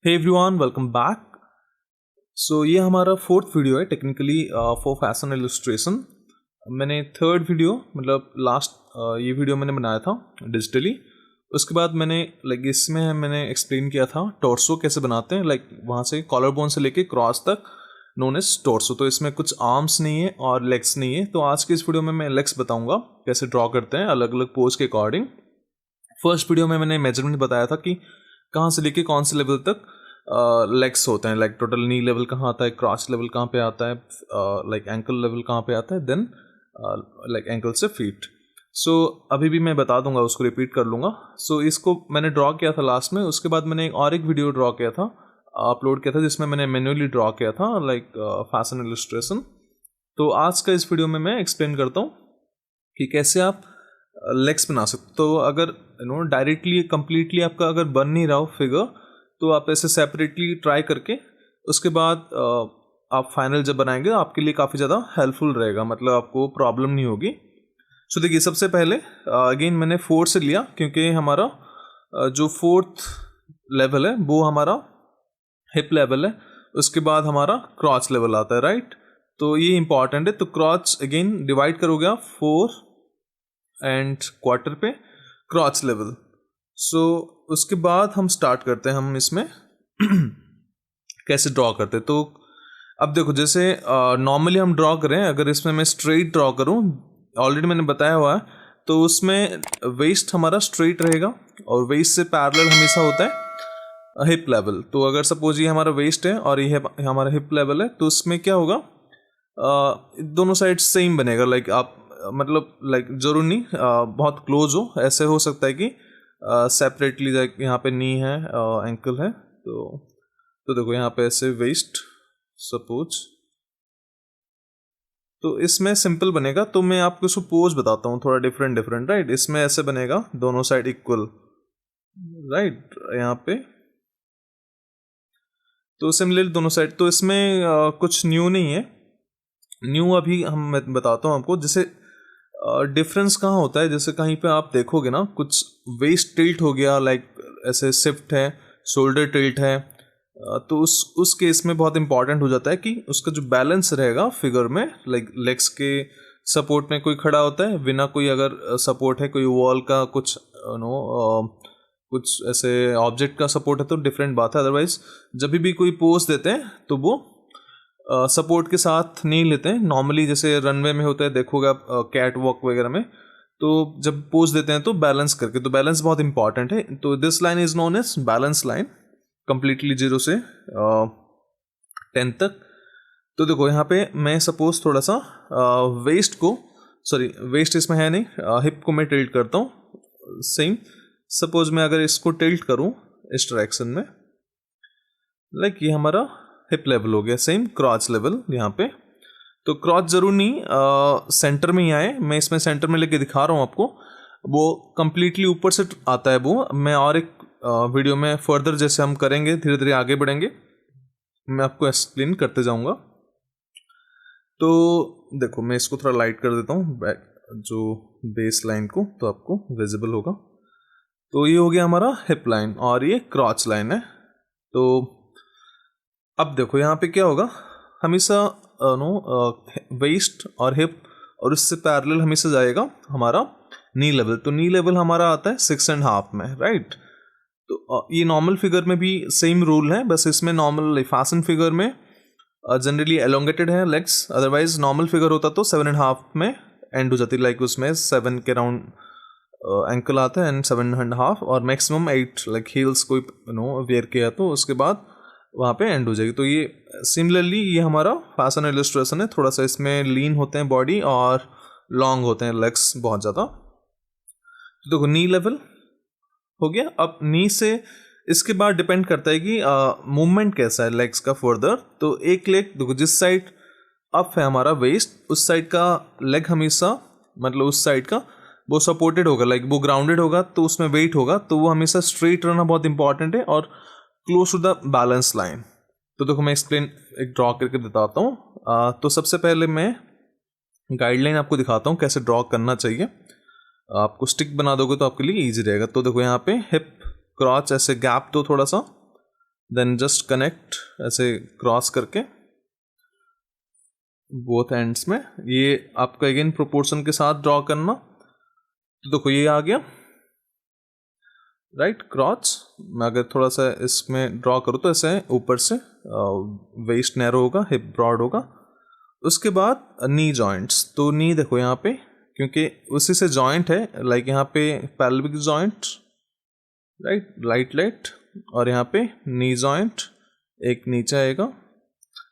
हे everyone, welcome back. So ये हमारा fourth video है टेक्निकली फॉर फैशन इलस्ट्रेशन। मैंने थर्ड वीडियो मतलब लास्ट ये वीडियो मैंने बनाया था डिजिटली। उसके बाद मैंने इसमें मैंने एक्सप्लेन किया था टॉर्सो कैसे बनाते हैं, वहाँ से कॉलर बोन से लेके क्रॉस तक नोन एज टॉर्सो। तो इसमें कुछ आर्म्स नहीं है और लेग्स नहीं है। तो आज के इस वीडियो में मैं लेग्स बताऊंगा कैसे ड्रॉ करते हैं अलग अलग पोज के अकॉर्डिंग। फर्स्ट वीडियो में मैंने मेजरमेंट बताया था कि कहाँ से लेके कौन से लेवल तक लेग्स होते हैं, टोटल नी लेवल कहाँ आता है, क्रॉस लेवल कहाँ पे आता है, एंकल लेवल कहाँ पे आता है, देन एंकल से फीट। सो अभी भी मैं बता दूंगा, उसको रिपीट कर लूँगा। सो इसको मैंने ड्रॉ किया था लास्ट में। उसके बाद मैंने एक वीडियो ड्रॉ किया था, अपलोड किया था, जिसमें मैंने मैन्युअली ड्रॉ किया था फैशन इलस्ट्रेशन। तो आज का इस वीडियो में मैं एक्सप्लेन करता हूँ कि कैसे आप लेग्स बना सकते। तो अगर डायरेक्टली कंप्लीटली आपका अगर बन नहीं रहा हो फिगर, तो आप ऐसे सेपरेटली ट्राई करके उसके बाद आप फाइनल जब बनाएंगे आपके लिए काफ़ी ज़्यादा हेल्पफुल रहेगा, मतलब आपको प्रॉब्लम नहीं होगी। सो देखिए, सबसे पहले अगेन मैंने 4 से लिया क्योंकि हमारा जो फोर्थ लेवल है वो हमारा हिप लेवल है। उसके बाद हमारा क्रॉच लेवल आता है, राइट। तो ये इंपॉर्टेंट है। तो क्रॉच अगेन डिवाइड करोगे आप 4 एंड क्वार्टर पे क्रॉच लेवल। सो उसके बाद हम स्टार्ट करते हैं, हम इसमें कैसे ड्रॉ करते हैं। तो अब देखो, जैसे नॉर्मली हम ड्रॉ करें, अगर इसमें मैं स्ट्रेट ड्रॉ करूं, ऑलरेडी मैंने बताया हुआ है, तो उसमें वेस्ट हमारा स्ट्रेट रहेगा और वेस्ट से पैरेलल हमेशा होता है हिप लेवल। तो अगर सपोज ये हमारा वेस्ट है और ये हमारा हिप लेवल है, तो उसमें क्या होगा, दोनों साइड सेम बनेगा। आप जरूर नहीं बहुत क्लोज हो, ऐसे हो सकता है कि सेपरेटली यहाँ पे नी है, एंकल है। तो देखो यहाँ पे ऐसे वेस्ट सपोज, तो इसमें सिंपल बनेगा। तो मैं आपको इसको पोज बताता हूँ थोड़ा डिफरेंट, राइट। इसमें ऐसे बनेगा दोनों साइड इक्वल, राइट, यहाँ पे। तो सिमिलर दोनों साइड। तो इसमें कुछ न्यू नहीं है। न्यू अभी मैं बताता हूँ आपको। जैसे डिफरेंस कहाँ होता है, जैसे कहीं पे आप देखोगे ना, कुछ वेस्ट टिल्ट हो गया, ऐसे शिफ्ट है, शोल्डर टिल्ट है, तो उस केस में बहुत इंपॉर्टेंट हो जाता है कि उसका जो बैलेंस रहेगा फिगर में, लेग्स के सपोर्ट में कोई खड़ा होता है, बिना कोई अगर सपोर्ट है, कोई वॉल का कुछ कुछ ऐसे ऑब्जेक्ट का सपोर्ट है तो डिफरेंट बात है। अदरवाइज जब भी कोई पोज देते हैं तो वो सपोर्ट के साथ नहीं लेते हैं। नॉर्मली जैसे रनवे में होता है, देखोगे आप कैट वॉक वगैरह में, तो जब पोज देते हैं तो बैलेंस करके। तो बैलेंस बहुत इंपॉर्टेंट है। तो this line is known as balance line, completely 0 से 10 तक। तो देखो यहाँ पे मैं सपोज थोड़ा सा वेस्ट इसमें है नहीं, हिप को मैं टिल्ट करता हूँ। सेम सपोज मैं अगर इसको टिल्ट करूँ इस डायरेक्शन में, ये हमारा हिप लेवल हो गया, सेम क्रॉच लेवल यहाँ पे। तो क्रॉच जरूर नहीं सेंटर में ही आए, मैं इसमें सेंटर में लेके दिखा रहा हूँ आपको। वो कंप्लीटली ऊपर से आता है वो। मैं और एक वीडियो में फर्दर जैसे हम करेंगे, धीरे धीरे आगे बढ़ेंगे, मैं आपको एक्सप्लेन करते जाऊँगा। तो देखो मैं इसको थोड़ा लाइट कर देता हूँ बैक जो बेस लाइन को, तो आपको विजिबल होगा। तो ये हो गया हमारा हिप लाइन और ये क्रॉच लाइन है। तो अब देखो यहाँ पे क्या होगा, हमेशा वेस्ट और हिप और उससे पैरेलल हमेशा जाएगा हमारा नी लेवल। तो नी लेवल हमारा आता है 6.5 में, राइट। तो ये नॉर्मल फिगर में भी सेम रूल है, बस इसमें नॉर्मल फैशन फिगर में जनरली एलोंगेटेड है लेग्स। अदरवाइज नॉर्मल फिगर होता तो 7.5 में एंड हो जाती, उसमें 7 के राउंड एंकल आता है एंड 7.5 और मैक्सिमम 8 हील्स कोई वेयर किया तो उसके बाद वहाँ पे एंड हो जाएगी। तो ये सिमिलरली ये हमारा फैशन इलस्ट्रेशन है। थोड़ा सा इसमें लीन होते हैं बॉडी और लॉन्ग होते हैं लेग्स बहुत ज़्यादा। तो देखो नी लेवल हो गया। अब नी से इसके बाद डिपेंड करता है कि मूवमेंट कैसा है लेग्स का फर्दर। तो एक लेग देखो, जिस साइड अप है हमारा वेस्ट, उस साइड का लेग हमेशा, उस साइड का वो सपोर्टेड होगा, वो ग्राउंडेड होगा, तो उसमें वेट होगा, तो वो हमेशा स्ट्रेट रहना बहुत इंपॉर्टेंट है और close to the balance line. तो देखो मैं एक्सप्लेन एक ड्रॉ करके बताता हूँ। तो सबसे पहले मैं गाइडलाइन आपको दिखाता हूँ कैसे ड्रॉ करना चाहिए। आपको स्टिक बना दोगे तो आपके लिए इजी रहेगा। तो देखो यहाँ पे हिप क्रॉच ऐसे गैप दो थोड़ा सा, देन जस्ट कनेक्ट ऐसे क्रॉस करके बोथ एंड्स में। ये आपका अगेन प्रोपोर्शन के साथ ड्रॉ करना। तो देखो ये आ गया राइट क्रॉच। मैं अगर थोड़ा सा इसमें ड्रॉ करूँ तो ऐसे ऊपर से वेस्ट नैरो होगा, हिप ब्रॉड होगा। उसके बाद नी जॉइंट्स। तो नी देखो यहाँ पे क्योंकि उसी से जॉइंट है, लाइक यहाँ पे पैल्विक जॉइंट राइट लाइट और यहाँ पे नी जॉइंट एक नीचे आएगा।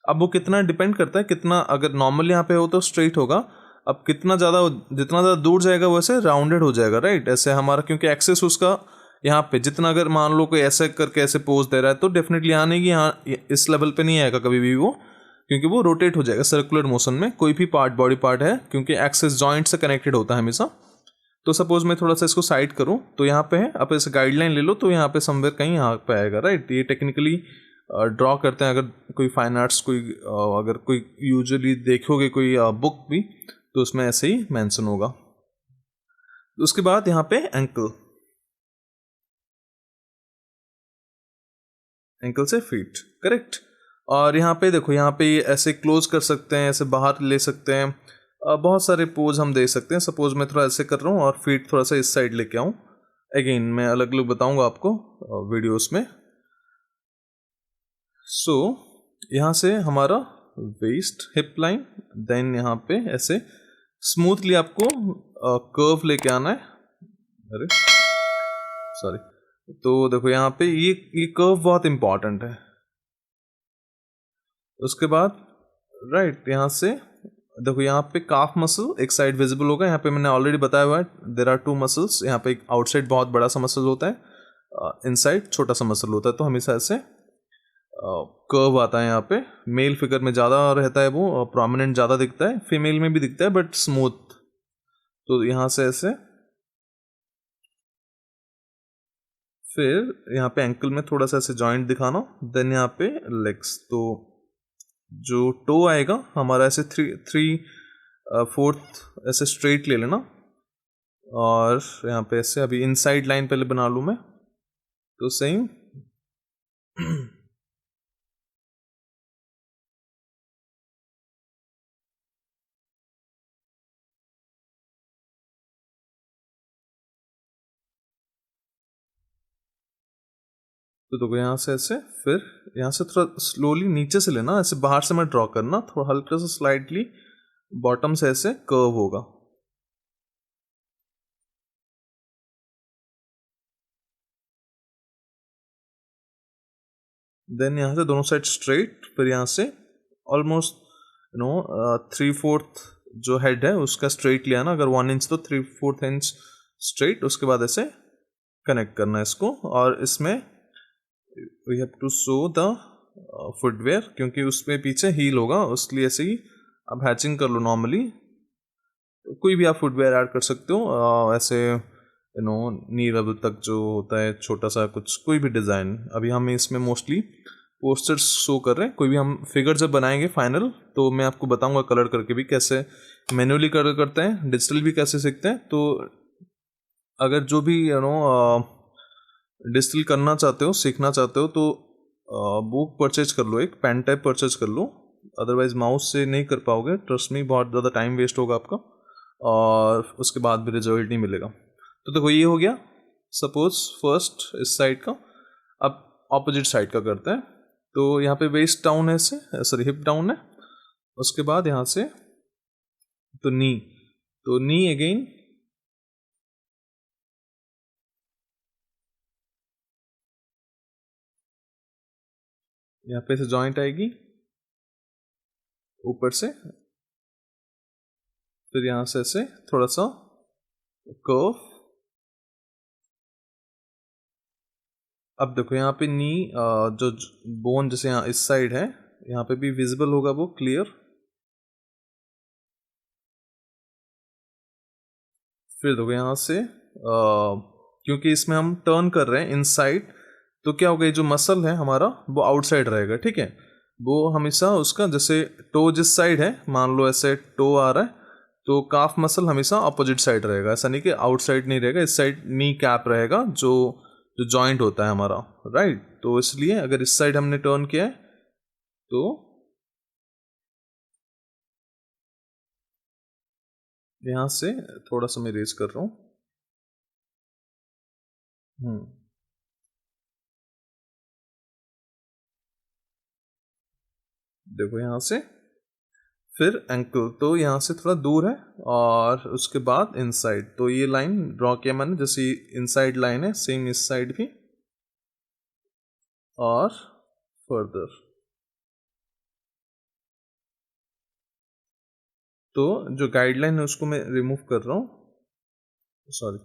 अब वो कितना डिपेंड करता है, कितना अगर नॉर्मल यहाँ पे हो तो स्ट्रेट होगा, अब कितना ज़्यादा जितना ज़्यादा दूर जाएगा वैसे राउंडेड हो जाएगा राइट। ऐसे हमारा क्योंकि एक्सेस उसका यहाँ पे जितना, अगर मान लो कोई ऐसे करके ऐसे पोज दे रहा है तो डेफिनेटली यहाँ नहीं कि यहाँ इस लेवल पे नहीं आएगा कभी भी वो, क्योंकि वो रोटेट हो जाएगा सर्कुलर मोशन में। कोई भी पार्ट बॉडी पार्ट है क्योंकि एक्सेस जॉइंट से कनेक्टेड होता है हमेशा। तो सपोज मैं थोड़ा सा इसको साइड करूँ तो यहाँ पे है, आप ऐसे गाइडलाइन ले लो तो यहाँ पे समवेयर कहीं यहाँ पे आएगा राइट। ये टेक्निकली ड्रॉ करते हैं, अगर कोई फाइन आर्ट्स कोई अगर कोई यूजुअली देखोगे कोई बुक भी तो उसमें ऐसे ही मेंशन होगा। उसके बाद यहाँ पे एंकल से फीट करेक्ट। और यहाँ पे देखो यहाँ पे ऐसे क्लोज कर सकते हैं, ऐसे बाहर ले सकते हैं, बहुत सारे पोज हम दे सकते हैं। सपोज मैं थोड़ा ऐसे कर रहा हूँ और फीट थोड़ा सा इस साइड लेके आऊँ। अगेन मैं अलग अलग बताऊंगा आपको वीडियोस में। सो यहाँ से हमारा वेस्ट हिप लाइन, देन यहाँ पे ऐसे स्मूथली आपको कर्व लेके आना है। अरे सॉरी। तो देखो यहाँ पे ये कर्व बहुत इंपॉर्टेंट है। उसके बाद राइट यहाँ से देखो यहाँ पे काफ मसल एक साइड विजिबल होगा। यहाँ पे मैंने ऑलरेडी बताया हुआ है देयर आर 2 मसल्स। यहाँ पे एक आउटसाइड बहुत बड़ा सा मसल होता है, इनसाइड छोटा सा मसल होता है। तो हमेशा ऐसे कर्व आता है। यहाँ पे मेल फिगर में ज़्यादा रहता है, वो प्रोमिनेंट ज़्यादा दिखता है, फीमेल में भी दिखता है बट स्मूथ। तो यहाँ से ऐसे, फिर यहाँ पे एंकल में थोड़ा सा ऐसे जॉइंट दिखाना, देन यहाँ पे लेग्स। तो जो टो आएगा हमारा ऐसे 3/4 ऐसे स्ट्रेट ले लेना। और यहाँ पे ऐसे अभी इनसाइड लाइन पहले बना लूँ मैं, तो सेम तो देखो यहाँ से ऐसे, फिर यहाँ से थोड़ा स्लोली नीचे से लेना, ऐसे बाहर से मैं ड्रॉ करना, थोड़ा हल्का सा स्लाइटली बॉटम से ऐसे कर्व होगा। देन यहाँ से दोनों साइड स्ट्रेट, फिर यहाँ से ऑलमोस्ट 3/4 जो हेड है उसका स्ट्रेट लिया ना, अगर 1 इंच तो 3/4 इंच स्ट्रेट। उसके बाद ऐसे कनेक्ट करना है इसको। और इसमें we have to show the footwear, क्योंकि उसमें पीछे हील होगा, उसलिए ऐसे ही आप हैचिंग कर लो। नॉर्मली कोई भी आप फुटवेयर ऐड कर सकते हो, ऐसे नी लेवल तक जो होता है छोटा सा कुछ, कोई भी डिज़ाइन। अभी हम इसमें मोस्टली पोस्टर्स शो कर रहे हैं। कोई भी हम फिगर जब बनाएंगे फाइनल तो मैं आपको बताऊंगा कलर करके भी कैसे मैन्युअली कलर करते हैं, डिजिटल भी कैसे सीखते हैं। तो अगर जो भी डिजिटल करना चाहते हो, सीखना चाहते हो, तो बुक परचेज कर लो, एक पेन टाइप परचेज कर लो। अदरवाइज माउस से नहीं कर पाओगे, ट्रस्ट मी, बहुत ज़्यादा टाइम वेस्ट होगा आपका और उसके बाद भी रिजल्ट नहीं मिलेगा। तो देखो ये हो गया सपोज फर्स्ट इस साइड का। अब ऑपोजिट साइड का करते हैं। तो यहाँ पे वेस्ट डाउन है, सॉरी हिप डाउन है। उसके बाद यहाँ से तो नी अगेन यहाँ पे से जॉइंट आएगी ऊपर से, फिर यहाँ से ऐसे थोड़ा सा कर्व। अब देखो यहाँ पे नी जो बोन जैसे यहाँ इस साइड है, यहाँ पे भी विजिबल होगा वो क्लियर। फिर देखो यहाँ से क्योंकि इसमें हम टर्न कर रहे हैं इनसाइड, तो क्या होगा, जो मसल है हमारा वो आउटसाइड रहेगा। ठीक है, वो हमेशा उसका जैसे टो जिस साइड है, मान लो ऐसे टो आ रहा है तो काफ मसल हमेशा अपोजिट साइड रहेगा। ऐसा नहीं कि आउटसाइड नहीं रहेगा, इस साइड नी कैप रहेगा जो जो जॉइंट होता है हमारा, राइट। तो इसलिए अगर इस साइड हमने टर्न किया है तो यहां से थोड़ा सा मैं रेज कर रहा हूं। देखो यहां से, फिर एंकल तो यहां से थोड़ा दूर है, और उसके बाद इनसाइड, तो ये लाइन ड्रॉ किया मैंने, जैसे इनसाइड लाइन है सेम इस साइड भी, और फर्दर। तो जो गाइडलाइन है उसको मैं रिमूव कर रहा हूं, सॉरी।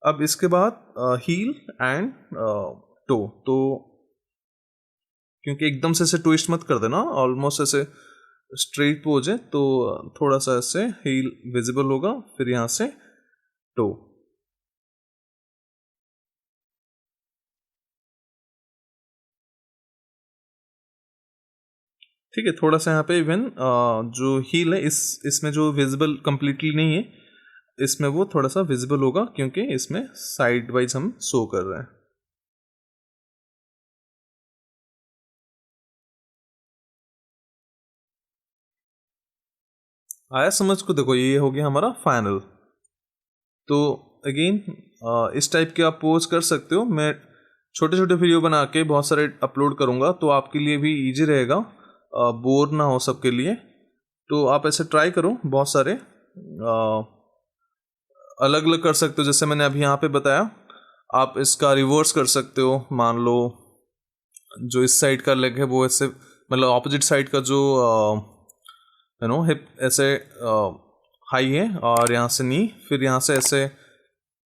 अब इसके बाद हील एंड टो, तो क्योंकि एकदम से ऐसे ट्विस्ट मत कर देना, ऑलमोस्ट ऐसे स्ट्रेट पोज है, तो थोड़ा सा ऐसे हील विजिबल होगा, फिर यहां से टो। ठीक है, थोड़ा सा यहाँ पे इवन जो हील है इसमें जो विजिबल कंप्लीटली नहीं है, इसमें वो थोड़ा सा विजिबल होगा, क्योंकि इसमें साइड वाइज हम शो कर रहे हैं। आया समझ को? देखो ये हो गया हमारा फाइनल। तो अगेन इस टाइप के आप पोज कर सकते हो। मैं छोटे छोटे वीडियो बना के बहुत सारे अपलोड करूँगा, तो आपके लिए भी इजी रहेगा, बोर ना हो सबके लिए। तो आप ऐसे ट्राई करो, बहुत सारे अलग अलग कर सकते हो, जैसे मैंने अभी यहाँ पे बताया। आप इसका रिवर्स कर सकते हो, मान लो जो इस साइड का लेग है वो ऐसे, मतलब ऑपोजिट साइड का जो हिप ऐसे हाई है, और यहाँ से नी, फिर यहाँ से ऐसे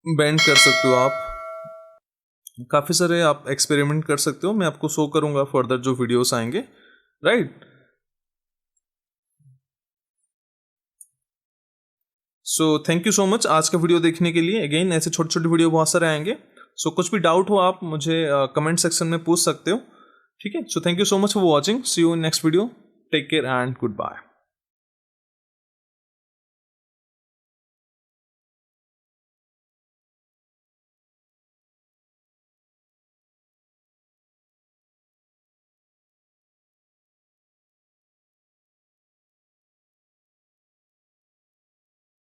बेंड कर सकते हो आप। काफ़ी सारे आप एक्सपेरिमेंट कर सकते हो, मैं आपको शो करूँगा फर्दर जो वीडियोस आएंगे, right. So thank you so much आज का वीडियो देखने के लिए। अगेन ऐसे छोटे छोटे वीडियो बहुत सारे आएंगे। सो कुछ भी डाउट हो आप मुझे कमेंट सेक्शन में पूछ सकते हो, ठीक है। So thank you so much for watching, see you in next video, take care and good bye.